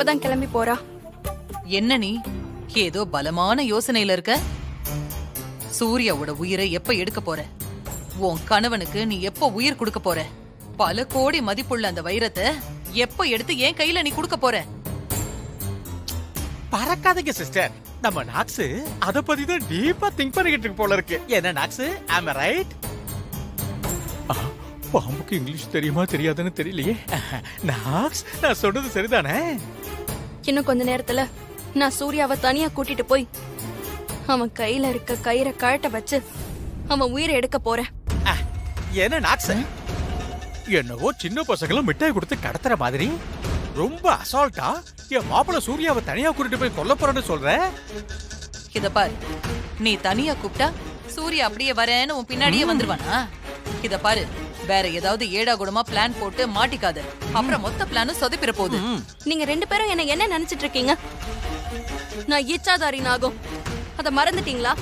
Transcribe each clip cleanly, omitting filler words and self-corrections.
இப்பதான் கிளம்பி போறா. என்ன நீ ஏதோ பலமான யோசனையில இருக்க? சூர்யாவோட உயிரை எப்ப எடுக்க போற? உன் கணவனுக்கு நீ எப்ப உயிர் கொடுக்க போற? பல கோடி மதிப்புள்ள அந்த வைரத்தை எப்ப எடுத்து என் கையில நீ கொடுக்க போற? பறக்காதீங்க சிஸ்டர். நம்ம நாக்ஸ் அத பத்தி தான் டீப்பா திங்க் பண்ணிக்கிட்டு இருக்கு போல இருக்கு. என்ன நாக்ஸ், am I right? பாம்புக்கு இங்கிலீஷ் தெரியுமா தெரியாதுன்னு தெரியலையே. நாக்ஸ், நான் சொல்றது சரிதானே? இன்னும் கொஞ்ச நேரத்துல நான் சூர்யாவை தனியா கூட்டிட்டு போய் அவன் கையில இருக்க கயிறை கழட்ட வச்சு அவன் உயிரை எடுக்க போறேன். என்ன நாக்ஸ், என்னவோ சின்ன பசங்களும் மிட்டாய் கொடுத்து கடத்துற மாதிரி ரொம்ப அசால்ட்டா என் மாப்பிள்ள சூர்யாவை தனியா கூட்டிட்டு போய் கொல்ல போறேன்னு சொல்ற. இத பாரு, நீ தனியா கூப்பிட்டா சூர்யா அப்படியே வரேன்னு உன் பின்னாடியே வந்துருவானா? இத பாரு, வேற ஏதாவது ஏடா கூடமா பிளான் போட்டு மாட்டிக்காத. அப்புறம் மொத்த பிளானும் சொதப்பிர போகுது. நீங்க ரெண்டு பேரும் என்ன நினைச்சிட்டு இருக்கீங்க? நான் இச்சாதாரி நாகம், அத மறந்துட்டீங்களா?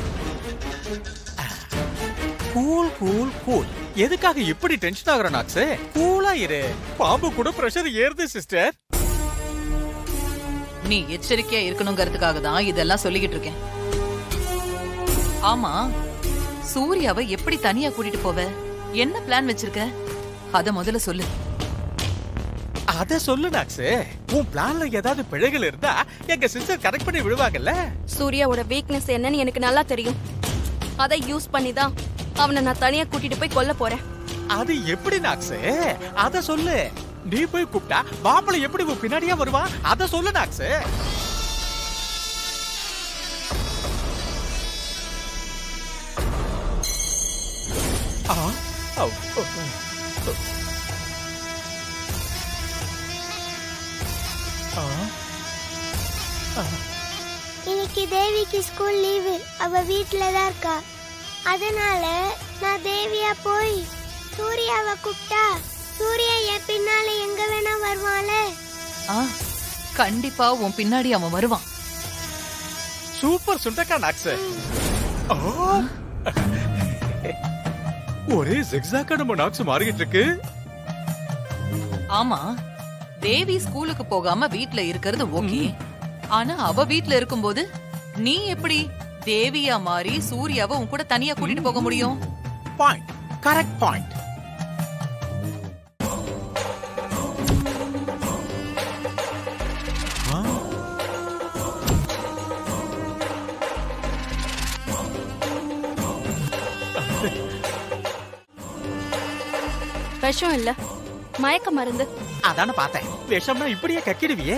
Cool cool cool. எதுக்காக இப்படி டென்ஷன் ஆகுற நாக்ஸ்? கூலா இரு. பாம்பு கூட பிரஷர் ஏறுது சிஸ்டர். நீ எச்சரிக்கையா இருக்கணுங்கிறதுக்காக தான் இதெல்லாம் சொல்லிக்கிட்டு இருக்கேன். ஆமா, சூர்யாவை எப்படி தனியா கூட்டிட்டு போவ? என்ன பிளான் வச்சிருக்க? அத முதல்ல சொல்லு. அத சொல்லு நாக்ஸ். உன் பிளான்ல ஏதாவது பிழைகள் இருந்தா எங்க சிஸ்டர் கரெக்ட் பண்ணி விடுவாங்கல்ல. சூர்யாவோட வீக்னஸ் என்னன்னு எனக்கு நல்லா தெரியும். அதை யூஸ் பண்ணி தான் அவனை நான் தனியா கூட்டிட்டு போய் கொல்ல போறேன். அது எப்படி நாக்ஸ்? அத சொல்லு. நீ போய் கூப்பிட்டா மாப்பிளை எப்படி உன் பின்னாடியே வருவா? அத சொல்லு நாக்ஸ். இன்னைக்கு தேவிக்கு ஸ்கூல் லீவு. அவ வீட்ல தான் இருக்கா. அதனால நான் தேவியா போய் சூர்யாவை கூப்பிட்டா சூர்யா என் பின்னால எங்க வேணா வருவான்ல. கண்டிப்பா உன் பின்னாடி அவன் வருவான். சூப்பர் சுண்டக்கா நாக்ஸ். ஒரே ஜிக்ஸாக்கா நம்ம நாக்ஸ் மாறிட்டு இருக்கு. ஆமா, தேவி ஸ்கூலுக்கு போகாம வீட்ல இருக்கிறது ஓகே. ஆனா அவ வீட்ல இருக்கும்போது நீ எப்படி தேவியா மாறி சூர்யாவை உன் கூட தனியா கூட்டிட்டு போக முடியும்? Point, correct point. விஷம் இல்ல, மயக்க மருந்து. அதான பார்த்தேன். விஷம்னா இப்படியே கக்கிடுவியே.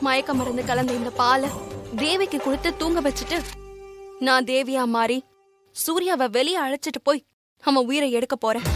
மயக்க மருந்து கலந்த இந்த பாலை தேவிக்கு கொடுத்து தூங்க வச்சுட்டு நான் தேவியா மாறி சூர்யாவை வெளியே அழைச்சிட்டு போய் அவன் உயிரை எடுக்க போறேன்.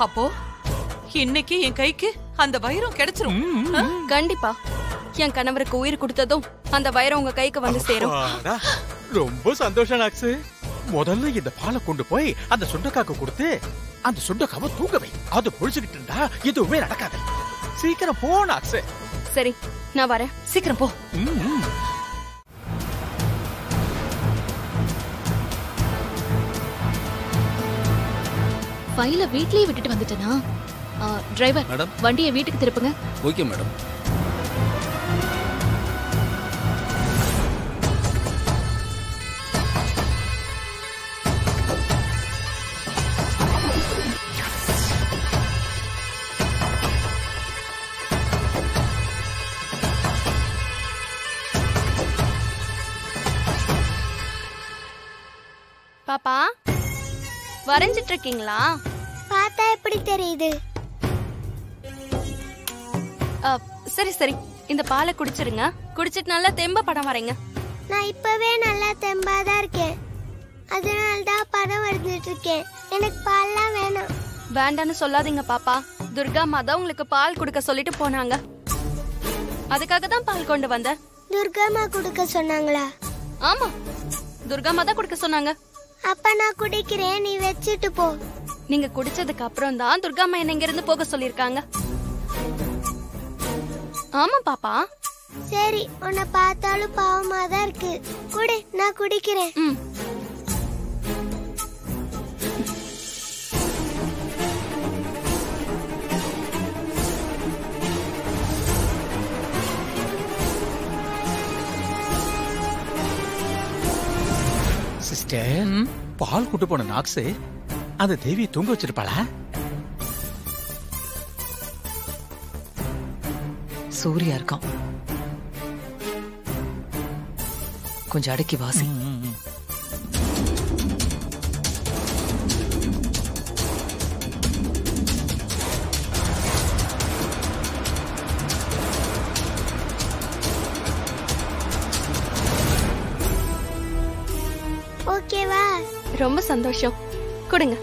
அப்போ இன்னைக்கு என் கைக்கு அந்த வைரம் கிடைச்சிரும். கண்டிப்பா என் கணவருக்கு உயிர் கொடுத்ததும் அந்த வைரம் உங்க கைக்கு வந்து சேரும். ரொம்ப சந்தோஷம் நாக்ஸ். முதல்ல இந்த பாலை கொண்டு போய் அந்த சுண்டக்காக்கு கொடுத்து அந்த சுண்டக்காவை தூங்க வை. அது பொழிச்சுக்கிட்டு இருந்தா எதுவுமே நடக்காது. சீக்கிரம் போ நாக்ஸ். சரி, நான் வரேன். சீக்கிரம் போ. ஃபைல வீட்லயே விட்டுட்டு வந்துட்டேனா? டிரைவர், மேடம், வண்டியை வீட்டுக்கு திருப்புங்க. Okay madam. பாப்பா, வரைஞ்சிட்டு இருக்கீங்களா? பார்த்தா எப்படி தெரியுது? சரி சரி, இந்த பாலை குடிச்சிருங்க. குடிச்சிட்டு நல்லா தெம்ப படம் வரைங்க. நான் இப்பவே நல்லா தெம்பாதான் இருக்கேன். அதனாலதான் படம் வரைஞ்சிட்டு இருக்கேன். எனக்கு பால்லாம் வேணாம். வேண்டான்னு சொல்லாதீங்க பாப்பா. துர்கா மாதா உங்களுக்கு பால் குடுக்க சொல்லிட்டு போனாங்க. அதுக்காக தான் பால் கொண்டு வந்தேன். துர்காமா குடுக்க சொன்னாங்களா? ஆமா, துர்கா மாதா குடுக்க சொன்னாங்க. அப்ப நான் குடிக்கிறேன், நீ வச்சிட்டு போ. நீங்க குடிச்சதுக்கு அப்புறம் தான் துர்காமா என்ன இங்க இருந்து போக சொல்லிருக்காங்க. ஆமா பாப்பா. சரி, உன்னை பார்த்தாலும் பாவமா தான் இருக்கு. குடி, நான் குடிக்கிறேன். சிஸ்டர், பால் கூட்டு போன நாக்ஸ் அந்த தேவியை தூங்க வச்சிருப்பாளா? சூர்யா இருக்கான், கொஞ்சம் அடக்கி வாசி. ஓகேவா? ரொம்ப சந்தோஷம். கொடுங்க.